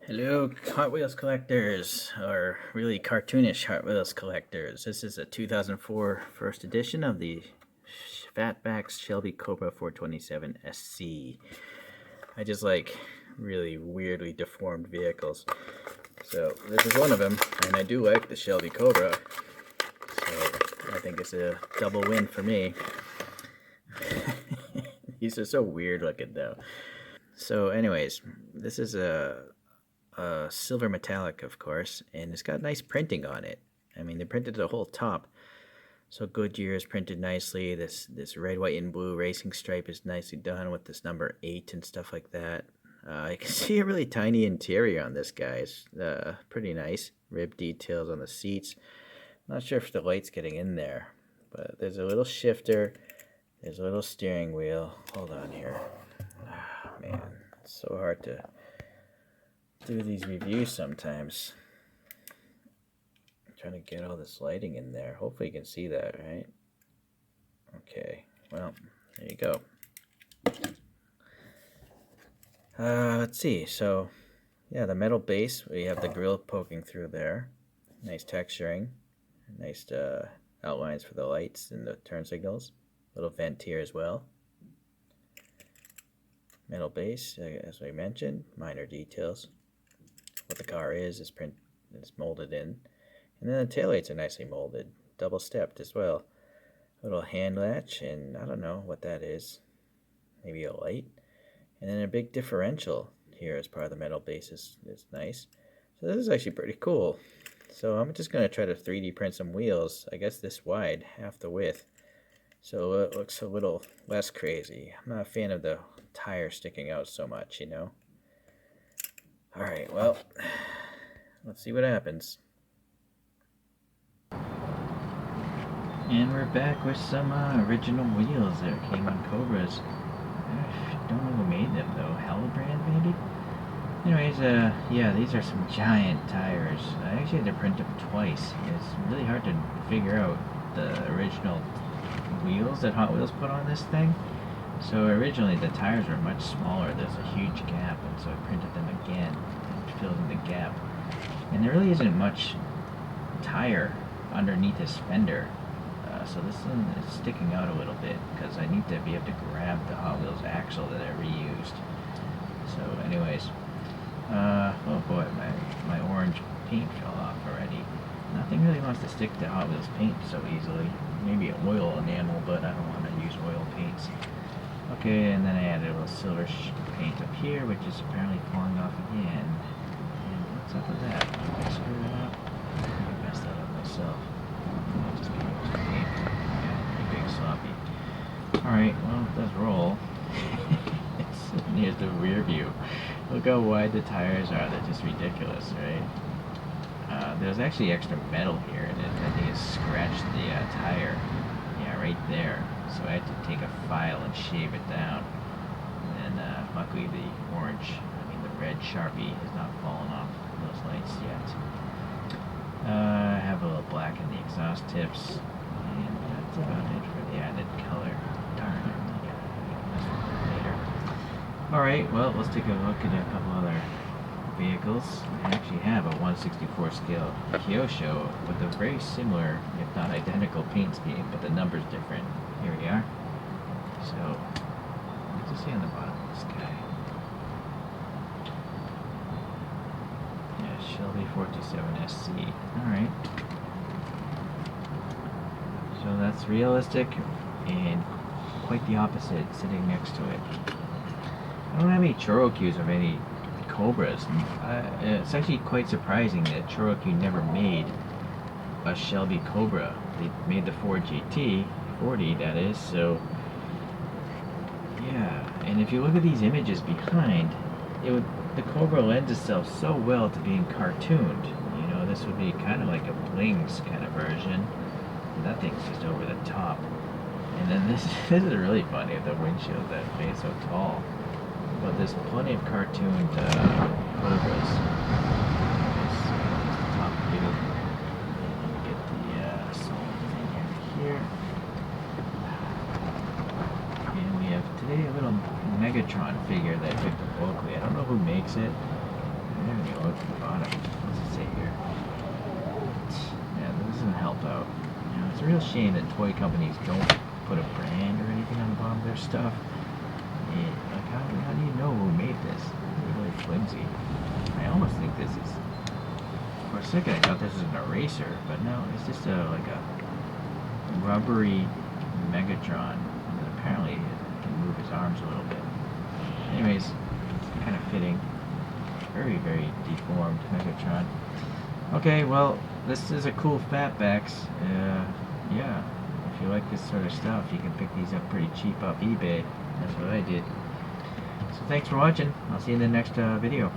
Hello, Hot Wheels collectors, or really cartoonish Hot Wheels collectors. This is a 2004 first edition of the Fatbax Shelby Cobra 427 SC. I just like really weirdly deformed vehicles. So this is one of them, and I do like the Shelby Cobra. So I think it's a double win for me. These are so weird looking though. So anyways, this is a silver metallic, of course, and it's got nice printing on it. I mean, they printed the whole top, so Goodyear is printed nicely. This red, white, and blue racing stripe is nicely done with this number 8 and stuff like that. I can see a really tiny interior on this guy. It's pretty nice. Rib details on the seats. Not sure if the light's getting in there, but there's a little shifter. There's a little steering wheel. Hold on here. Ah, man, it's so hard to do these reviews sometimes. I'm trying to get all this lighting in there. Hopefully you can see that, right? Okay, well, there you go. Let's see. So, yeah, the metal base, we have the grill poking through there. Nice texturing. Nice outlines for the lights and the turn signals. Little vent here as well. Metal base, as we mentioned, minor details. What the car is molded in. And then the taillights are nicely molded, double stepped as well. A little hand latch, and I don't know what that is. Maybe a light. And then a big differential here as part of the metal base is nice. So this is actually pretty cool. So I'm just going to try to 3D print some wheels, I guess this wide, half the width. So it looks a little less crazy. I'm not a fan of the tire sticking out so much, you know. Alright, well, let's see what happens. And we're back with some original wheels that came on Cobras. I don't know who made them though. Hellbrand maybe? Anyways, yeah, these are some giant tires. I actually had to print them twice. It's really hard to figure out the original wheels that Hot Wheels put on this thing. So originally the tires were much smaller. There's a huge gap, and so I printed them again and filled in the gap. And there really isn't much tire underneath this fender. So this one is sticking out a little bit because I need to be able to grab the Hot Wheels axle that I reused. So anyways, oh boy, my orange paint fell off already. Nothing really wants to stick to Hot Wheels paint so easily. Maybe oil enamel, but I don't want to use oil paints. Okay, and then I added a little silver paint up here, which is apparently falling off again. And what's up with that? Did I screw that up? I messed that up myself. I'll just paint paint. Yeah, pretty big sloppy. Alright, well, it does roll. Here's the rear view. Look how wide the tires are. They're just ridiculous, right? There's actually extra metal here, and I think it scratched the tire. Yeah, right there. So I had to take a file and shave it down. And luckily the red Sharpie has not fallen off those lights yet. I have a little black in the exhaust tips, and that's about it for the added color. Darn it, that's for later. Alright, well, let's take a look at a couple other vehicles. I actually have a 1/64 scale Kyosho with a very similar, if not identical, paint scheme, but the number's different. Here we are. So, what's it say on the bottom of this guy? Yeah, Shelby 427 SC. Alright. So that's realistic and quite the opposite sitting next to it. I don't have any Chorokyus of any Cobras. It's actually quite surprising that Chorokyu never made a Shelby Cobra. They made the Ford GT 40, that is, so yeah. And if you look at these images behind, the Cobra lends itself so well to being cartooned. You know, this would be kind of like a Blings kind of version. And that thing's just over the top. And then this is really funny, the windshield that made so tall. But there's plenty of cartooned Cobras. This top view. Let me get the solid thing here. And we have today a little Megatron figure that I picked up locally. I don't know who makes it. haven't even looked at the bottom. What's it say here? Yeah, this doesn't help out. You know, it's a real shame that toy companies don't put a brand or anything on the bottom of their stuff. Like, how do you know who made this? It's really flimsy. I almost think this is... For a second I thought this was an eraser, but no, it's just like a rubbery Megatron. And apparently it can move his arms a little bit. Anyways, it's kind of fitting. Very, very deformed Megatron. Okay, well, this is a cool Fatbax. Yeah, if you like this sort of stuff, you can pick these up pretty cheap off eBay. That's what I did. So thanks for watching. I'll see you in the next video.